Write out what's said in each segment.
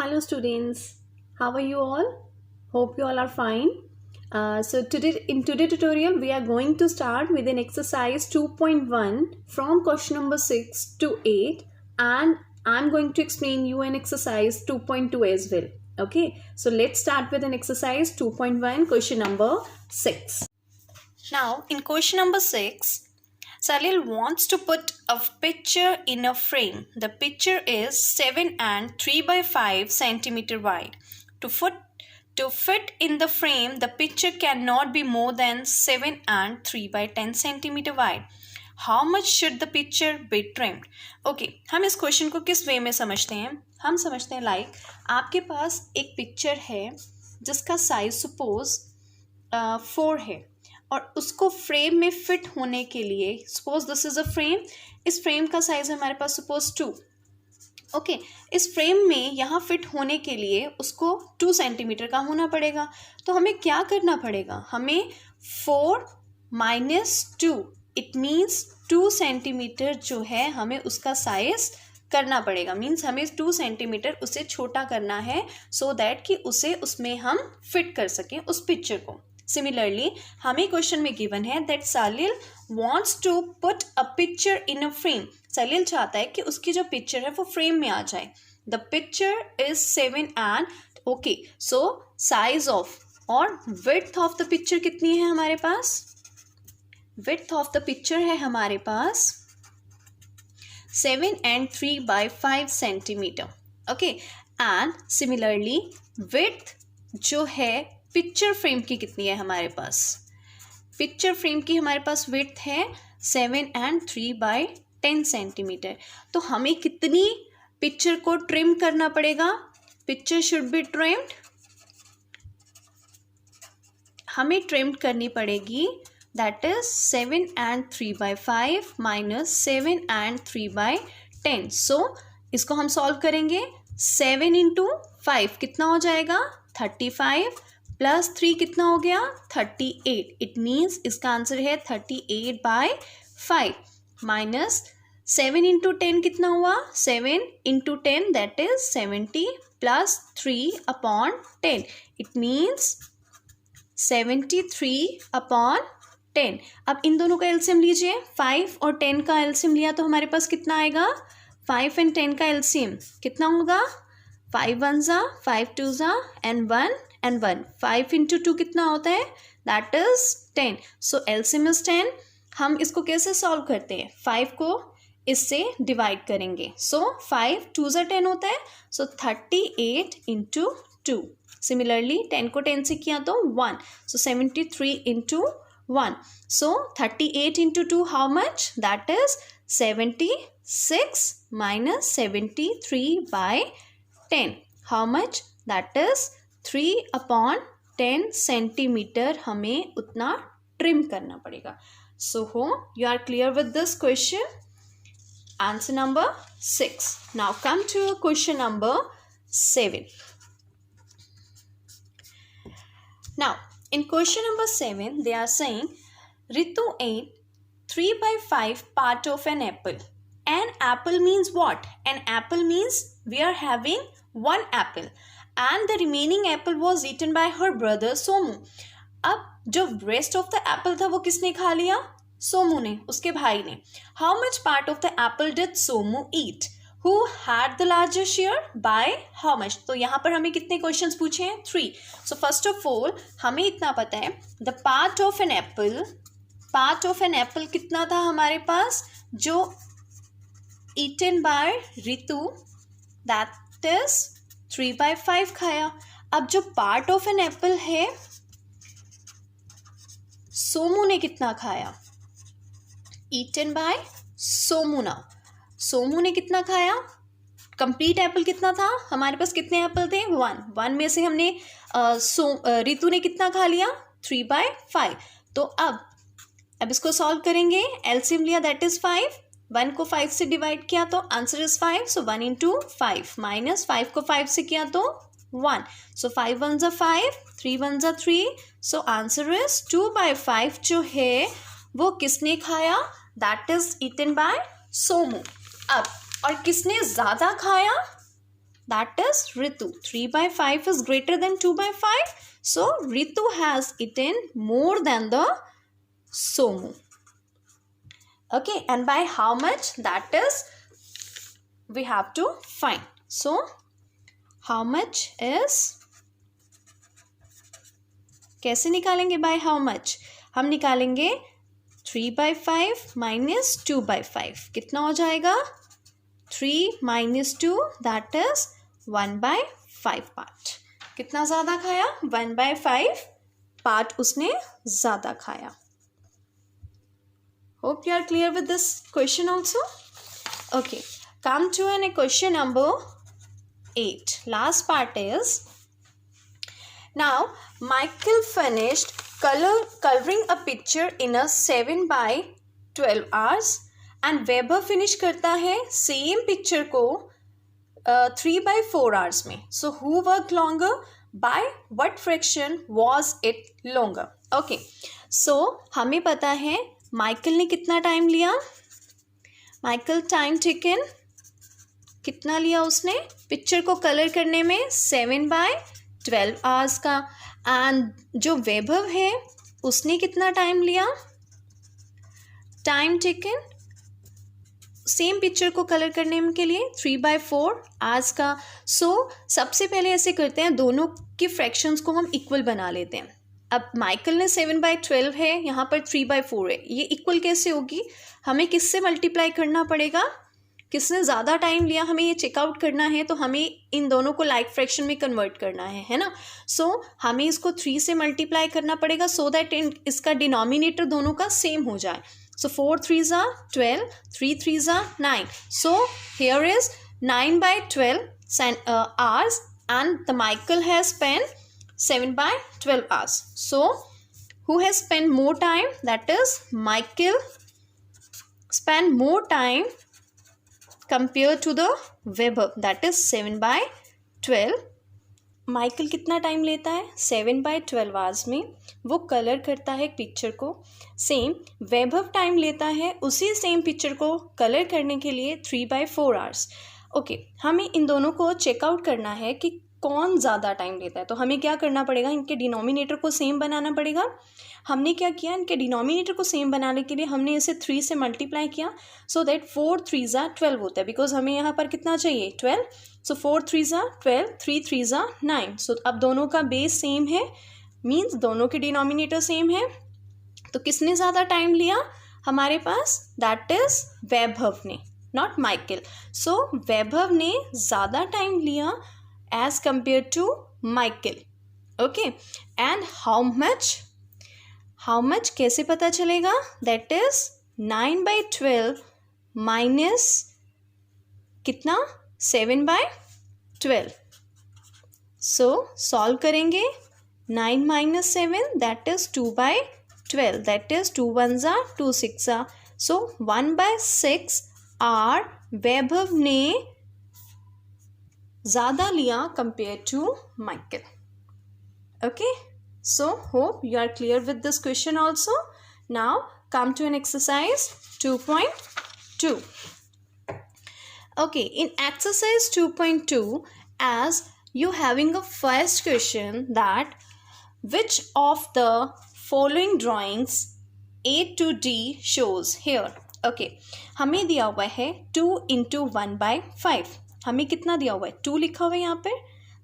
Hello students, how are you all? Hope you all are fine. So today in today's tutorial we are going to start with an exercise 2.1 from question number 6 to 8, and I'm going to explain you an exercise 2.2 as well. Okay, so let's start with an exercise 2.1 question number 6. Now in question number 6, Salil wants to put a picture in a frame. The picture is 7 and 3 by 5 centimeter wide. To fit in the frame, the picture cannot be more than 7 and 3 by 10 centimeter wide. How much should the picture be trimmed? Okay, हम इस question को किस वे में समझते हैं? हम समझते हैं लाइक आपके पास एक पिक्चर है जिसका साइज सपोज 4 है और उसको फ्रेम में फिट होने के लिए suppose this is a frame, इस फ्रेम का साइज है हमारे पास सपोज 2. ओके, इस फ्रेम में यहाँ फिट होने के लिए उसको 2 सेंटीमीटर का होना पड़ेगा. तो हमें क्या करना पड़ेगा? हमें 4 माइनस 2 इट मीन्स 2 सेंटीमीटर जो है हमें उसका साइज करना पड़ेगा. मीन्स हमें 2 सेंटीमीटर उसे छोटा करना है सो दैट कि उसे उसमें हम फिट कर सकें उस पिक्चर को. सिमिलरली हमें क्वेश्चन में गिवन है that Salil wants to put a picture in a frame. Salil चाहता है कि उसकी जो पिक्चर है वो फ्रेम में आ जाए. The picture is 7 and okay, so size of और विड्थ ऑफ द पिक्चर कितनी है हमारे पास? विड्थ ऑफ द पिक्चर है हमारे पास 7 and 3 by 5 centimetre. Okay, and similarly width जो है पिक्चर फ्रेम की कितनी है हमारे पास? पिक्चर फ्रेम की हमारे पास विड्थ है 7 and 3 by 10 सेंटीमीटर. तो हमें कितनी पिक्चर को ट्रिम करना पड़ेगा? पिक्चर शुड बी ट्रिम्ड, हमें ट्रिम्ड करनी पड़ेगी that is 7 and 3 by 5 minus 7 and 3 by 10. सो इसको हम सॉल्व करेंगे. 7 into 5 कितना हो जाएगा? 35 प्लस 3 कितना हो गया? 38. इट मीन्स इसका आंसर है 38 by 5 माइनस 7 into 10 कितना हुआ? 7 into 10 that is 70 plus 3 upon 10. It means 73 upon 10. अब इन दोनों का एलसीएम लीजिए. 5 और 10 का एलसीएम लिया तो हमारे पास कितना आएगा? 5 and 10 का एलसीएम कितना होगा? 5 1 जा, 5 2 जा एंड 1 and 1. 5 into 2 कितना होता है? That is 10. So LCM is 10. हम इसको कैसे सॉल्व करते हैं? 5 को इससे डिवाइड करेंगे. सो 5 2 जा 10 होता है. सो 38 into 2. सिमिलरली 10 को 10 से किया तो 1. सो 73 into 1. So 38 into 2 how much? That is 76 minus 73 by 10. How much? That is 3 upon 10 centimetre हमें उतना ट्रिम करना पड़ेगा. So hope you are clear with this question. Answer number 6. Now come to question number 7. Now in question number 7, they are saying, Ritu ate 3 by 5 part of an apple. An apple means what? An apple means we are having one apple. And the remaining apple was eaten by her brother Somu. अब जो rest of the apple था वो किसने खा लिया? सोमू ने, उसके भाई ने. How much part of the apple did Somu eat? Who had the larger share? By how much? तो यहाँ पर हमें कितने क्वेश्चंस पूछे हैं? 3. So first of all हमें इतना पता है the part of an apple कितना था हमारे पास? जो eaten by Ritu that is 3 by 5 खाया. अब जो part of an apple है सोमू ने कितना खाया? eaten by सोमूना. सोमू ने कितना खाया? कंप्लीट एप्पल कितना था हमारे पास? कितने एप्पल थे? 1 में से हमने रितु ने कितना खा लिया? 3 by 5. तो अब इसको सॉल्व करेंगे. एलसीएम लिया दैट इज 5. 1 को 5 से डिवाइड किया तो answer is 5. So 1 into 5 minus 5 को 5 से किया तो 1. सो 5 1 जा 5, 3 1 जा 3. सो आंसर इज 2 by 5 जो है वो किसने खाया? That is eaten by Somu. अब और किसने ज़्यादा खाया? that is Ritu. 3/5 is greater than 2/5. So Ritu has eaten more than the Somu. Okay, and by how much? That is we have to find. So how much is, कैसे निकालेंगे? by how much? हम निकालेंगे 3/5 minus 2/5. कितना हो जाएगा? 3 minus 2 that is 1/5 part. कितना ज़्यादा खाया? 1/5 part उसने ज़्यादा खाया. Hope you are clear with this question also. Okay, come to a question number 8. Last part is, now Michael finished coloring a picture in a 7/12 hours and Weber finish करता है same picture को 3/4 hours में. So who worked longer? By what fraction was it longer? Okay, so हमें पता है Michael ने कितना time लिया. माइकल टाइम टेकन कितना लिया उसने पिक्चर को कलर करने में? 7/12 आवर्स का. एंड जो वैभव है उसने कितना टाइम लिया? टाइम टेकन सेम पिक्चर को कलर करने के लिए 3/4 आवर्स का. सो सबसे पहले ऐसे करते हैं, दोनों के फ्रैक्शंस को हम इक्वल बना लेते हैं. अब माइकल ने 7/12 है, यहाँ पर 3/4 है, ये इक्वल कैसे होगी? हमें किससे मल्टीप्लाई करना पड़ेगा? किसने ज़्यादा टाइम लिया हमें ये चेकआउट करना है, तो हमें इन दोनों को लाइक फ्रैक्शन में कन्वर्ट करना है ना. सो हमें इसको 3 से मल्टीप्लाई करना पड़ेगा सो दैट इसका डिनोमिनेटर दोनों का सेम हो जाए. सो 4 3s are 12, 3 3s are 9. So here is 9/12 hours and the Michael has spent 7/12 hours. So who has spent more time? That is Michael spent more time compared to the Weber, that is 7/12. Michael कितना time लेता है? 7/12 hours में वो colour करता है एक picture को. Same वैभव time लेता है उसी सेम पिक्चर को कलर करने के लिए 3/4 आवर्स. ओके, हमें इन दोनों को चेकआउट करना है कि कौन ज़्यादा टाइम लेता है. तो हमें क्या करना पड़ेगा? इनके डिनोमिनेटर को सेम बनाना पड़ेगा. हमने क्या किया? इनके डिनोमिनेटर को सेम बनाने के लिए हमने इसे 3 से मल्टीप्लाई किया सो दैट 4 3s are 12 होता है, बिकॉज हमें यहाँ पर कितना चाहिए? 12. सो 4 3s are 12, 3 3s are 9. सो अब दोनों का बेस सेम है, मीन्स दोनों के डिनोमिनेटर सेम है. तो किसने ज़्यादा टाइम लिया हमारे पास? दैट इज वैभव ने, नॉट माइकल. सो वैभव ने ज़्यादा टाइम लिया as compared to Michael. Okay, and how much कैसे पता चलेगा? That is 9/12 minus कितना? 7/12. So solve करेंगे. 9 minus 7 that is 2/12. That is 2 1s are 2 6 are. So 1/6 are वैभव ने ज़्यादा लिया compared to Michael. Okay, so hope you are clear with this question also. Now come to an exercise 2.2. Okay, in exercise 2.2, as you having a first question that which of the following drawings A to D shows here. Okay, हमें दिया हुआ है 2 into 1/5. हमें कितना दिया हुआ है? 2 लिखा हुआ है यहाँ पर.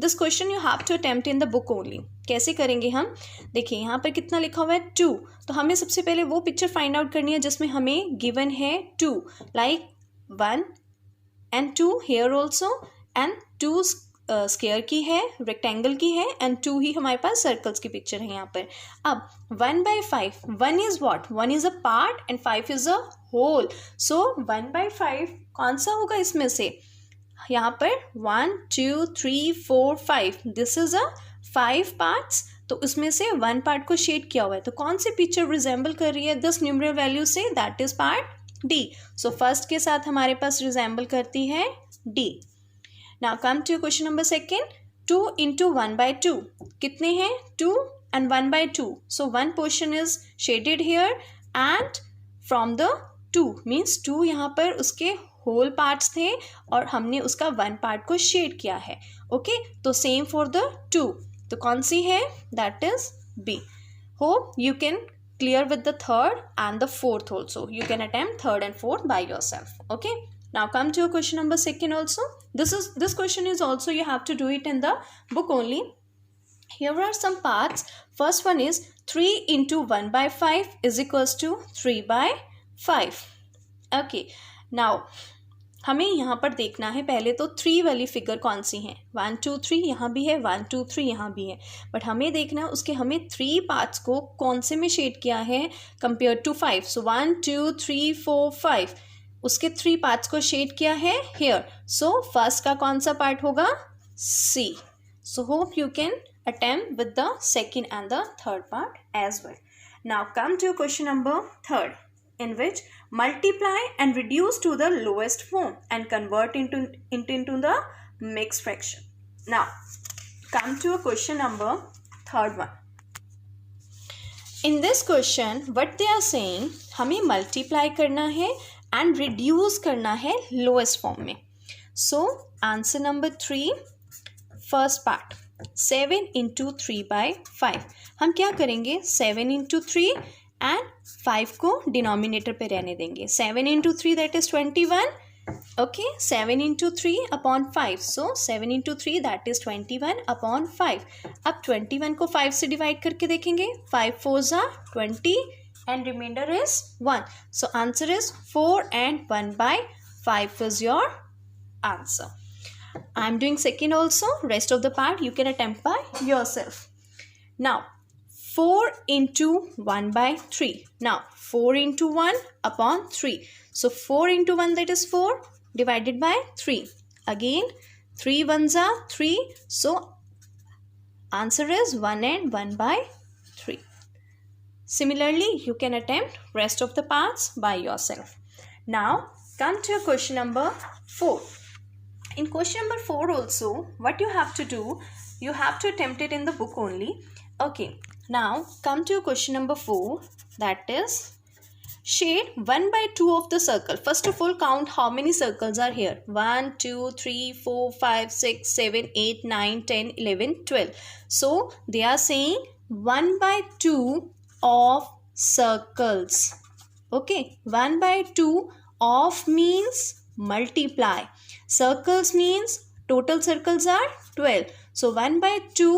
This question you have to attempt in the book only. कैसे करेंगे हम? देखिए यहाँ पर कितना लिखा हुआ है? 2. तो हमें सबसे पहले वो पिक्चर फाइंड आउट करनी है जिसमें हमें गिवन है 2, like 1 and 2 here also, and 2 square की है, रेक्टेंगल की है, एंड 2 ही हमारे पास सर्कल्स की पिक्चर है यहाँ पर. अब 1/5, 1 is what? 1 is a part and 5 is a whole. So 1/5 कौन सा होगा इसमें से? यहाँ पर 1 2 3 4 5, दिस इज अ 5 पार्ट्स. तो उसमें से 1 पार्ट को शेड किया हुआ है. तो कौन सी पिक्चर रिजेंबल कर रही है दिस न्यूमरल वैल्यू से? That is part D. So first के साथ हमारे पास रिजेंबल करती है D. Now come to question number second. 2 into 1/2 कितने हैं? 2 and 1/2. So 1 portion is shaded here and from the 2 means 2 यहाँ पर उसके होल पार्ट्स थे और हमने उसका 1 पार्ट को शेड किया है. ओके, तो सेम फॉर द 2. तो कौन सी है? That is B. Hope you can clear with the third and the fourth also. You can attempt third and fourth by yourself. Okay, now come to question number second also. This question is also you have to do it in the book only. Here are some parts. First one is 3 into 1 by 5 is equals to 3 by 5. Okay, now हमें यहाँ पर देखना है पहले तो 3 वाली figure कौन सी है. 1 2 3 यहाँ भी है, 1 2 3 यहाँ भी है, बट हमें देखना है उसके हमें 3 पार्ट्स को कौन से में शेड किया है कंपेयर टू 5. सो 1 2 3 4 5 उसके 3 पार्ट्स को शेड किया है हेयर. सो फर्स्ट का कौन सा पार्ट होगा? See. So hope you can attempt with the second and the third part as well. Now come to question number third, in which multiply and reduce to the lowest form and convert into the mixed fraction. Now come to a question number third one. In this question what they are saying, हमें multiply करना है and reduce करना है lowest form में. So answer number 3, first part 7 into 3 by 5. हम क्या करेंगे? 7 into 3 and 5 को डिनोमिनेटर पे रहने देंगे. 7 into 3 that is 21. Okay, 7 into 3 upon 5. So 7 into 3 that is 21 upon 5. अब 21 को 5 से डिवाइड करके देखेंगे. 5 4s are 20 and remainder is 1. So answer is 4 and 1 by 5 is your answer. I am doing second also. Rest of the part you can attempt by yourself. Now 4 into 1 by 3. Now 4 into 1 upon 3. So 4 into 1 that is 4 divided by 3. Again 3 ones are 3. So answer is 1 and 1 by 3. Similarly you can attempt rest of the parts by yourself. Now come to question number 4. In question number 4 also what you have to do, you have to attempt it in the book only. Okay, now come to question number 4, that is shade 1 by 2 of the circle. First of all count how many circles are here. 1 2 3 4 5 6 7 8 9 10 11 12. So they are saying 1 by 2 of circles. Okay, 1 by 2 of means multiply, circles means total circles are 12. So 1 by 2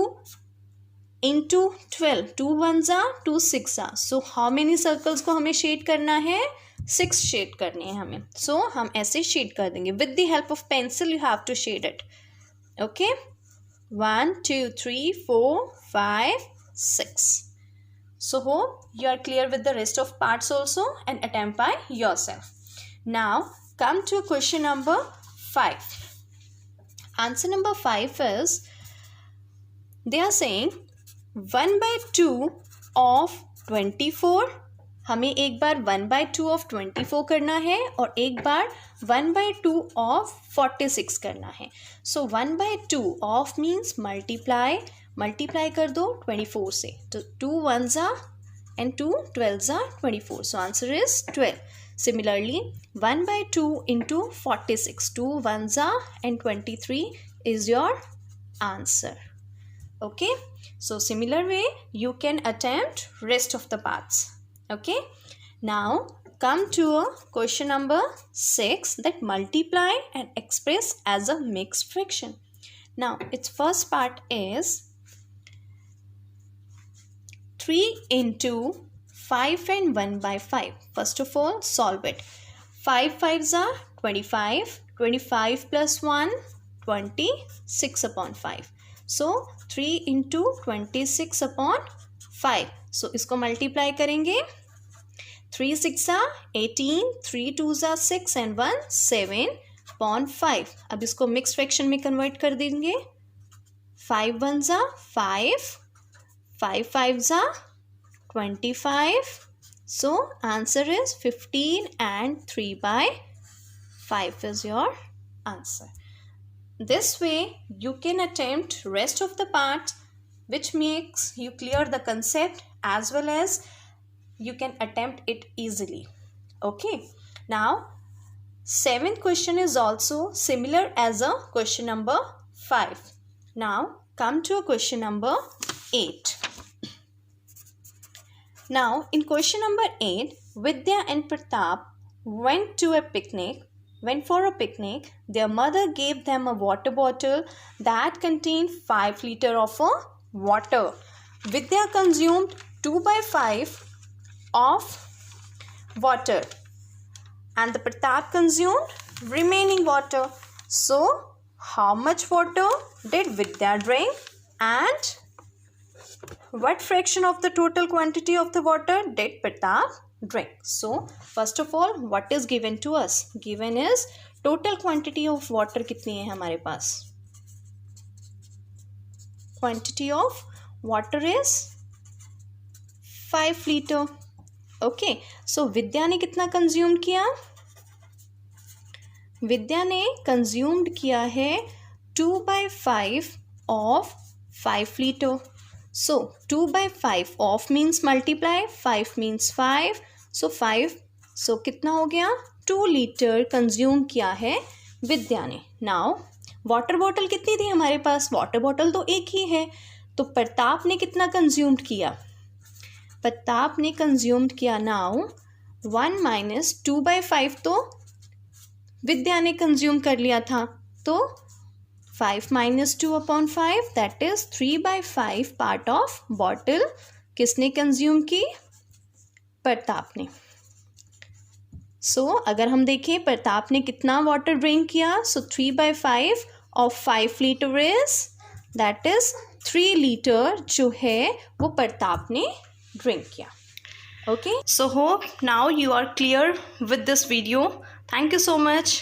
into 12. 2 ones are 2 6 are. So how many circles को हमें shade करना है? 6 shade करने हैं हमें. So हम ऐसे shade कर देंगे. With the help of pencil you have to shade it. Okay, 1 2 3 4 5 6. So hope you are clear with the rest of parts also and attempt by yourself. Now come to question number 5. Answer number 5 is they are saying 1 by 2 of 24. हमें एक बार 1 by 2 of 24 करना है और एक बार 1 by 2 of 46 करना है. So 1 by 2 of means multiply कर दो 24 से. तो 2 ones are and 2 12s are 24. So answer is 12. Similarly 1 by 2 into 46. 2 ones are and 23 is your answer. Okay, so similar way you can attempt rest of the parts. Okay, now come to a question number 6, that multiply and express as a mixed fraction. Now its first part is 3 into 5 and 1 by 5. First of all solve it. 5 5s are 25. 25 plus 1 26 upon 5. So 3 into 26 upon 5. So इसको multiply करेंगे. 3 6 are 18, 3 2s are 6 and 1 7 upon 5. अब इसको mixed fraction में convert कर देंगे. 5 1s are 5, 5 5s are 25. So answer is 15 and 3 by 5 is your answer. This way you can attempt rest of the parts, which makes you clear the concept as well as you can attempt it easily. Okay, now Seventh question is also similar as a question number 5. Now come to question number 8. Now in question number 8, Vidya and Pratap went for a picnic. Their mother gave them a water bottle that contained 5 liters of water. Vidya consumed 2/5 of water and the Pratap consumed remaining water. So how much water did Vidya drink and what fraction of the total quantity of the water did Pratap drink? So first of all, what is given to us? Given is total quantity of water कितनी है हमारे पास? Quantity of water is 5 liter. Okay, so Vidya ने कितना consume किया? विद्या ने consumed किया है 2/5 of 5 litre. So 2/5 of means multiply, 5 means 5, सो 5, सो कितना हो गया? 2 लीटर कंज्यूम किया है विद्या ने. नाउ वाटर बॉटल कितनी थी हमारे पास? वाटर बॉटल तो एक ही है. तो प्रताप ने कितना कंज्यूम्ड किया? प्रताप ने कंज्यूम्ड किया नाउ 1 माइनस 2/5 तो विद्या ने कंज्यूम कर लिया था. तो 5 minus 2/5 that is 3/5 part of bottle किसने कंज्यूम की? प्रताप ने. सो अगर हम देखें प्रताप ने कितना वाटर ड्रिंक किया? सो 3/5 of 5 litre is that is 3 litre जो है वो प्रताप ने drink किया. Okay, so hope now you are clear with this video. Thank you so much.